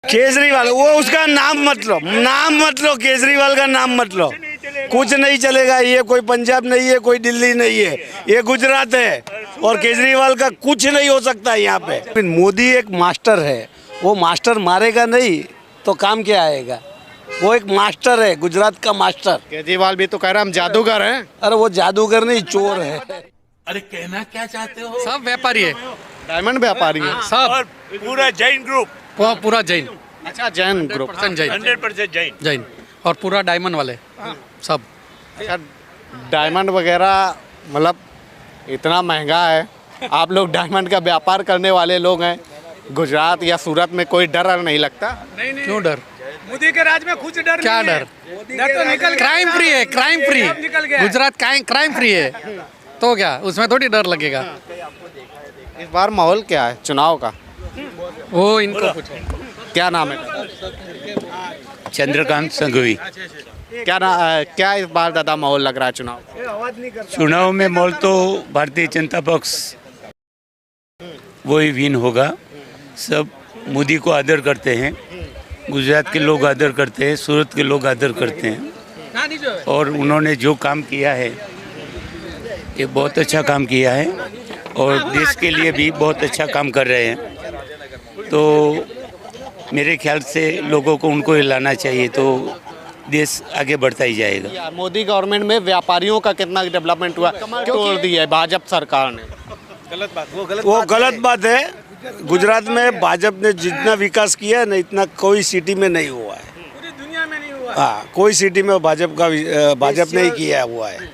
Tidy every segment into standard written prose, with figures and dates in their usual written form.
केजरीवाल वो उसका नाम मत लो केजरीवाल का नाम मत लो। कुछ नहीं चलेगा। ये कोई पंजाब नहीं है, कोई दिल्ली नहीं है, ये गुजरात है और केजरीवाल का कुछ नहीं हो सकता यहाँ पे। मोदी एक मास्टर है, वो मास्टर मारेगा नहीं तो काम क्या आएगा। वो एक मास्टर है, गुजरात का मास्टर। केजरीवाल भी तो कह रहा हम जादूगर हैं। अरे वो जादूगर नहीं, चोर है। अरे कहना क्या चाहते हो? सब व्यापारी है, डायमंड व्यापारी है सब और पूरा जैन ग्रुप, पूरा जैन, अच्छा जैन ग्रुप 100% जैन। जैन और पूरा डायमंड वाले सब। अच्छा डायमंड वगैरह मतलब इतना महंगा है, आप लोग डायमंड का व्यापार करने वाले लोग हैं, गुजरात या सूरत में कोई डर नहीं लगता? क्यों डर? मोदी के राज में कुछ डर क्या नहीं है। डर? डर तो निकल गया। क्राइम फ्री है, क्राइम फ्री। सब निकल गया। गुजरात क्राइम फ्री है, तो क्या उसमें थोड़ी डर लगेगा। इस बार माहौल क्या है चुनाव का? वो इनको पूछो। क्या नाम है? चंद्रकांत संघवी। क्या इस बार दादा माहौल लग रहा है चुनाव? चुनाव में मोल तो भारतीय जनता पक्ष वही विन होगा। सब मोदी को आदर करते हैं, गुजरात के लोग आदर करते हैं, सूरत के लोग आदर करते हैं और उन्होंने जो काम किया है ये बहुत अच्छा काम किया है और देश के लिए भी बहुत अच्छा काम कर रहे हैं। तो मेरे ख्याल से लोगों को उनको हिलाना चाहिए तो देश आगे बढ़ता ही जाएगा। मोदी गवर्नमेंट में व्यापारियों का कितना डेवलपमेंट हुआ, तोड़ दिया है भाजपा सरकार ने। वो गलत बात है। गुजरात में भाजपा ने जितना विकास किया है ना, इतना कोई सिटी में नहीं हुआ है। पूरी दुनिया में नहीं हुआ। हाँ, कोई सिटी में भाजपा ने ही किया हुआ है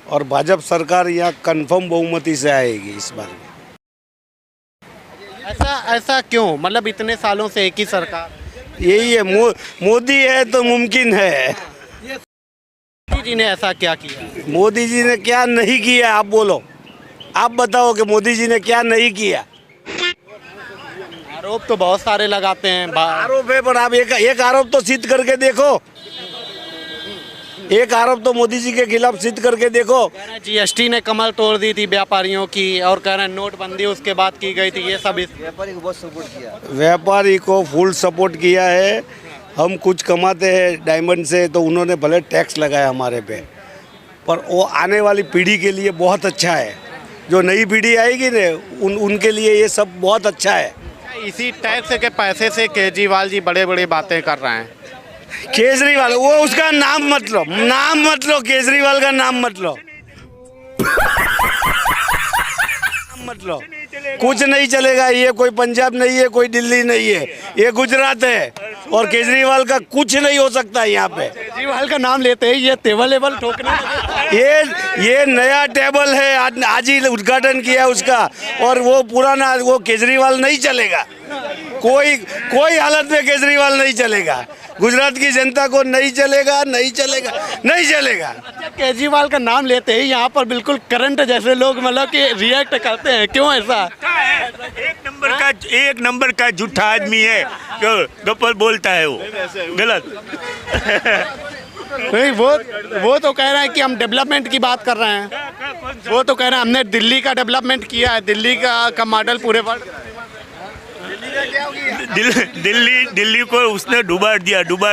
और भाजपा सरकार यहाँ कंफर्म बहुमती से आएगी इस बार में। ऐसा क्यों? मतलब इतने सालों से एक ही सरकार। यही है, मोदी है तो मुमकिन है। मोदी जी ने ऐसा क्या किया? मोदी जी ने क्या नहीं किया, आप बोलो, आप बताओ कि मोदी जी ने क्या नहीं किया। आरोप तो बहुत सारे लगाते हैं। आरोप है पर आप एक आरोप तो सिद्ध करके देखो। एक आरोप तो मोदी जी के खिलाफ सिद्ध करके देखो। जीएसटी ने कमर तोड़ दी थी व्यापारियों की और कह रहे हैं नोटबंदी उसके बाद की गई थी। ये सब व्यापारी को बहुत सपोर्ट किया, व्यापारी को फुल सपोर्ट किया है। हम कुछ कमाते हैं डायमंड से तो उन्होंने भले टैक्स लगाया हमारे पे, पर वो आने वाली पीढ़ी के लिए बहुत अच्छा है। जो नई पीढ़ी आएगी ना उनके लिए ये सब बहुत अच्छा है। इसी टैक्स के पैसे से केजरीवाल जी बड़े बड़े बातें कर रहे हैं। केजरीवाल वो उसका नाम मत लो केजरीवाल का नाम मत लो। कुछ नहीं चलेगा। ये कोई पंजाब नहीं है, कोई दिल्ली नहीं है, ये गुजरात है और केजरीवाल का कुछ नहीं हो सकता यहाँ पे। केजरीवाल का नाम लेते ही ये टेबल ठोकना। ये नया टेबल है, आज ही उद्घाटन किया उसका और वो पुराना वो केजरीवाल नहीं चलेगा। कोई हालत में केजरीवाल नहीं चलेगा। गुजरात की जनता को नहीं चलेगा। केजरीवाल का नाम लेते ही यहाँ पर बिल्कुल करंट जैसे लोग मतलब कि रिएक्ट करते हैं। क्यों ऐसा? एक नंबर का झूठा आदमी है, गप्पल बोलता है, वो गलत। नहीं, वो तो कह रहे हैं कि हम डेवलपमेंट की बात कर रहे हैं। वो तो कह रहे हैं हमने दिल्ली का डेवलपमेंट किया है, दिल्ली का मॉडल पूरे वर्ल्ड। दिल्ली को उसने डुबाड़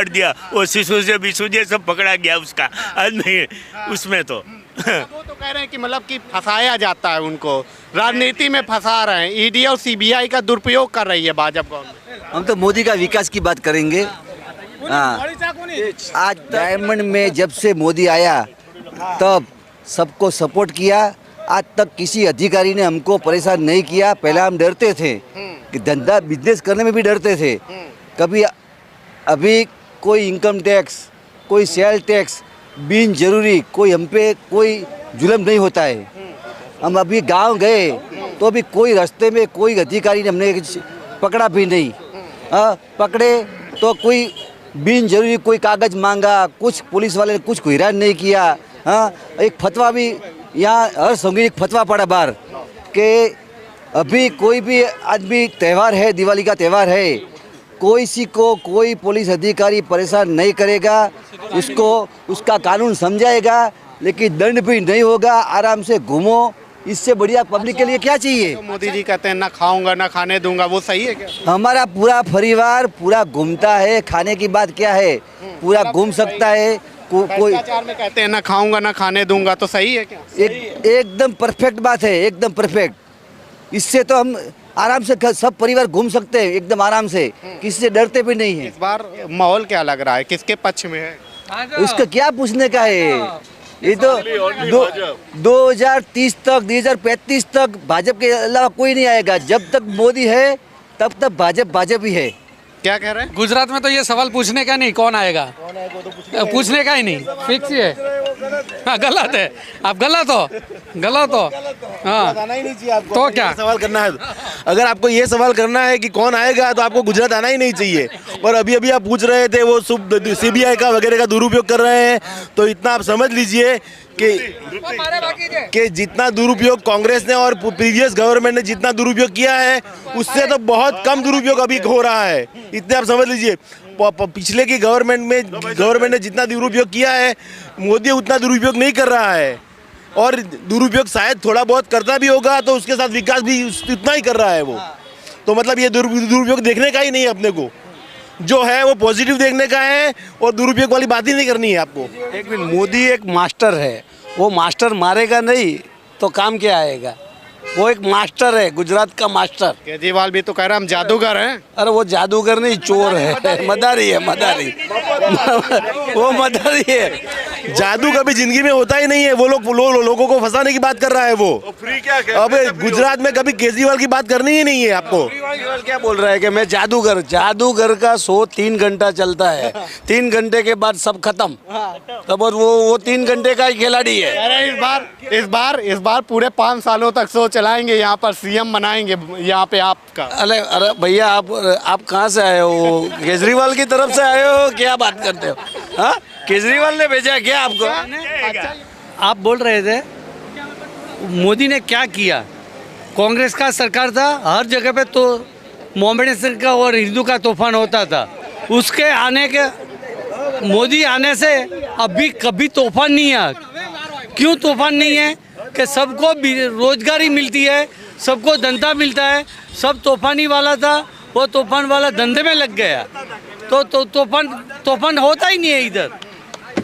दिया। वो शिशु से सब पकड़ा गया उसका आदमी उसमें। तो वो तो कह रहे हैं कि मतलब कि फंसाया जाता है उनको, राजनीति में फंसा रहे हैं। ईडी और सीबीआई का दुरुपयोग कर रही है भाजपा गवर्नमेंट। हम तो मोदी का विकास की बात करेंगे। हाँ, आज डायमंड में जब से मोदी आया तब सबको सपोर्ट किया। आज तक किसी अधिकारी ने हमको परेशान नहीं किया। पहले हम डरते थे कि धंधा बिजनेस करने में भी डरते थे। कभी अभी कोई इनकम टैक्स, कोई सेल टैक्स बिन जरूरी कोई हम पे कोई जुल्म नहीं होता है। हम अभी गांव गए तो अभी कोई रास्ते में कोई अधिकारी ने हमने पकड़ा भी नहीं। पकड़े तो कोई बिन जरूरी कोई कागज़ मांगा, कुछ पुलिस वाले ने कुछ को हैरान नहीं किया। हाँ, एक फतवा भी यहाँ हर संगीत फतवा पड़ा बाहर कि अभी कोई भी आदमी त्यौहार है, दिवाली का त्यौहार है, कोई पुलिस अधिकारी परेशान नहीं करेगा, उसको उसका कानून समझाएगा, लेकिन दंड भी नहीं होगा। आराम से घूमो इससे बढ़िया पब्लिक के लिए क्या चाहिए? तो मोदी जी कहते हैं ना खाऊंगा ना खाने दूंगा, वो सही है क्या? हमारा पूरा परिवार पूरा घूमता है, खाने की बात क्या है, पूरा घूम सकता है। कोई भ्रष्टाचार में कहते हैं ना खाऊंगा ना खाने दूंगा, तो सही है क्या? एकदम परफेक्ट बात है, एकदम परफेक्ट। इससे तो हम आराम से सब परिवार घूम सकते हैं एकदम आराम से, किसी से डरते भी नहीं है। इस बार माहौल क्या लग रहा है, किसके पक्ष में है? उसका क्या पूछने का है? ये तो 2030 तक 2035 तक भाजपा के अलावा कोई नहीं आएगा। जब तक मोदी है तब तक भाजपा ही है। क्या कह रहे हैं? गुजरात में तो ये सवाल पूछने का नहीं, कौन आएगा पूछने का ही नहीं, फिक्स ही है। हाँ गलत है, आप गलत हो। हाँ तो क्या सवाल करना है? अगर आपको ये सवाल करना है कि कौन आएगा तो आपको गुजरात आना ही नहीं चाहिए। और अभी अभी आप पूछ रहे थे वो CBI का वगैरह का दुरुपयोग कर रहे हैं, तो इतना आप समझ लीजिए कि जितना दुरुपयोग कांग्रेस ने और प्रीवियस गवर्नमेंट ने जितना दुरुपयोग किया है, उससे तो बहुत कम दुरुपयोग अभी हो रहा है। इतने आप समझ लीजिए, पिछले की गवर्नमेंट ने जितना दुरुपयोग किया है, मोदी उतना दुरुपयोग नहीं कर रहा है। और दुरुपयोग शायद थोड़ा बहुत करता भी होगा तो उसके साथ विकास भी उतना ही कर रहा है वो। तो मतलब ये दुरुपयोग देखने का ही नहीं है अपने को, जो है वो पॉजिटिव देखने का है, और दुरुपयोग वाली बात ही नहीं करनी है आपको। एक मिनट, मोदी एक मास्टर है, वो मास्टर मारेगा नहीं तो काम क्या आएगा? वो एक मास्टर है, गुजरात का मास्टर। केजरीवाल भी तो कह रहा हम जादूगर हैं। अरे वो जादूगर नहीं, चोर है, मदारी है, मदारी। वो मदारी है। जादू कभी जिंदगी में होता ही नहीं है। वो लोगों को फंसाने की बात कर रहा है वो। अब गुजरात में कभी केजरीवाल की बात करनी ही नहीं है आपको। केजरीवाल क्या बोल रहा है कि मैं जादूगर का शो 3 घंटा चलता है, 3 घंटे के बाद सब खत्म। तब वो 3 घंटे का ही खिलाड़ी है। अरे इस बार पूरे 5 सालों तक शो चलाएंगे, यहाँ पर CM बनाएंगे यहाँ पे आपका। अरे भैया, आप कहाँ से आए हो? केजरीवाल की तरफ से आए हो? क्या बात करते हो? हाँ, केजरीवाल ने भेजा क्या आपको? आप बोल रहे थे मोदी ने क्या किया? कांग्रेस का सरकार था, हर जगह पे तो मोमेडन का और हिंदू का तूफान होता था। उसके आने के मोदी आने से अभी कभी तूफान नहीं है। क्यों तूफान नहीं है? कि सबको रोजगारी मिलती है, सबको धंधा मिलता है। सब तूफानी वाला था, वो तूफान वाला धंधे में लग गया, तो तूफान होता ही नहीं है इधर।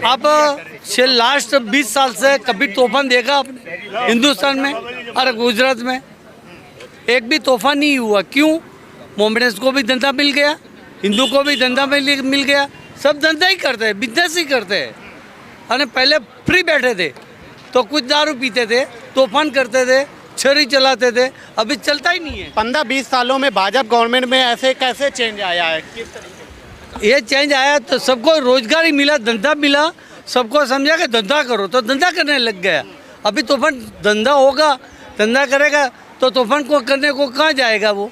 आप लास्ट 20 साल से कभी तूफान देखा आपने हिंदुस्तान में? अरे गुजरात में एक भी तूफान नहीं हुआ। क्यों? मोमेडन्स को भी धंधा मिल गया, हिंदू को भी धंधा मिल गया। सब धंधा ही करते हैं, बिजनेस ही करते हैं। अरे पहले फ्री बैठे थे तो कुछ दारू पीते थे, तूफान करते थे, छरी चलाते थे, अभी चलता ही नहीं है। 15-20 सालों में भाजपा गवर्नमेंट में ऐसे कैसे चेंज आया है? किस तरीके? ये चेंज आया तो सबको रोजगारी मिला, धंधा मिला, सबको समझा कि धंधा करो तो धंधा करने लग गया। अभी तूफान धंधा होगा, धंधा करेगा तो तूफान को करने को कहाँ जाएगा वो?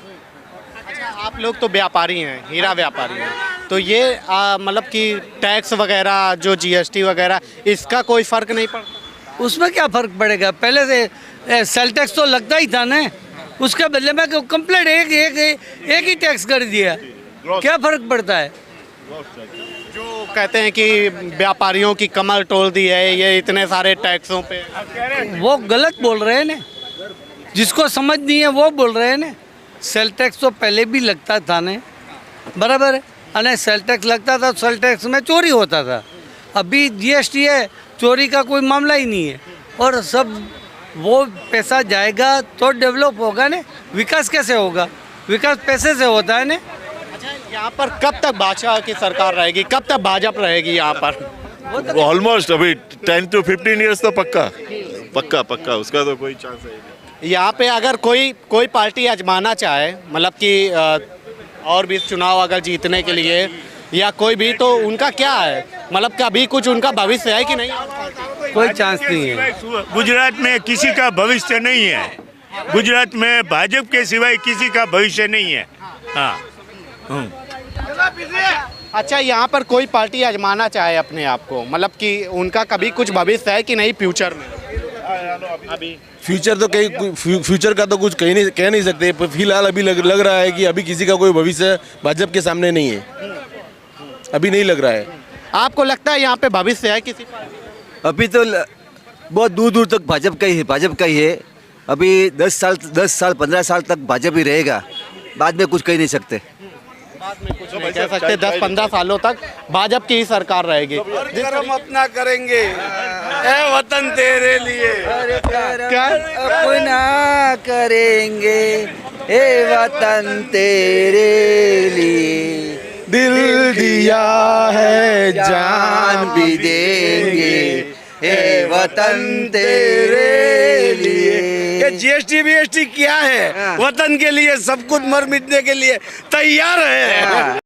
अच्छा, आप लोग तो व्यापारी हैं, हीरा व्यापारी हैं, तो ये मतलब कि टैक्स वगैरह जो GST वगैरह, इसका कोई फर्क नहीं पड़ता? उसमें क्या फर्क पड़ेगा? पहले से सेल टैक्स तो लगता ही था ना, उसके बदले में कंप्लीट एक ही टैक्स कर दिया। क्या फर्क पड़ता है? जो कहते हैं कि व्यापारियों की कमर तोड़ दी है ये इतने सारे टैक्सों पे, वो गलत बोल रहे हैं ना, जिसको समझ नहीं है वो बोल रहे हैं ना। सेल टैक्स तो पहले भी लगता था ना, बराबर है। अरे सेल टैक्स लगता था, सेल टैक्स में चोरी होता था। अभी GST है, चोरी का कोई मामला ही नहीं है। और सब वो पैसा जाएगा तो डेवलप होगा ना, विकास कैसे होगा? विकास पैसे से होता है ना। अच्छा, यहाँ पर कब तक भाजपा की सरकार रहेगी, कब तक भाजपा रहेगी यहाँ पर? ऑलमोस्ट अभी 10 to 15 ईयर्स तो पक्का उसका तो कोई चांस है। यहाँ पे अगर कोई पार्टी आजमाना चाहे, मतलब कि और भी चुनाव अगर जीतने के लिए या कोई भी, तो उनका क्या है? मतलब कभी कुछ उनका भविष्य है कि नहीं? कोई चांस नहीं है। गुजरात में किसी का भविष्य नहीं है। गुजरात में भाजपा के सिवाय किसी का भविष्य नहीं है। हाँ। अच्छा, यहाँ पर कोई पार्टी आजमाना चाहे अपने आप को, मतलब कि उनका कभी कुछ भविष्य है कि नहीं फ्यूचर में? अभी फ्यूचर का तो कुछ कह नहीं सकते। फिलहाल अभी लग रहा है कि अभी किसी का कोई भविष्य भाजपा के सामने नहीं है, अभी नहीं लग रहा है। आपको लगता है यहाँ पे भविष्य है किसी? अभी तो बहुत दूर दूर तक भाजपा का ही है। अभी 10 साल 15 साल तक भाजपा ही रहेगा, बाद में कुछ कह नहीं सकते। बाद में कुछ नहीं कह सकते। 10-15 सालों तक भाजपा की ही सरकार रहेगी। कर्म अपना करेंगे, ए वतन तेरे लिए। क्या अपना करेंगे ए वतन तेरे लिए, दिल दिया है जान भी देंगे ए वतन तेरे लिए। ये जीएसटी बीएसटी क्या है? वतन के लिए सब कुछ मर मिटने के लिए तैयार है।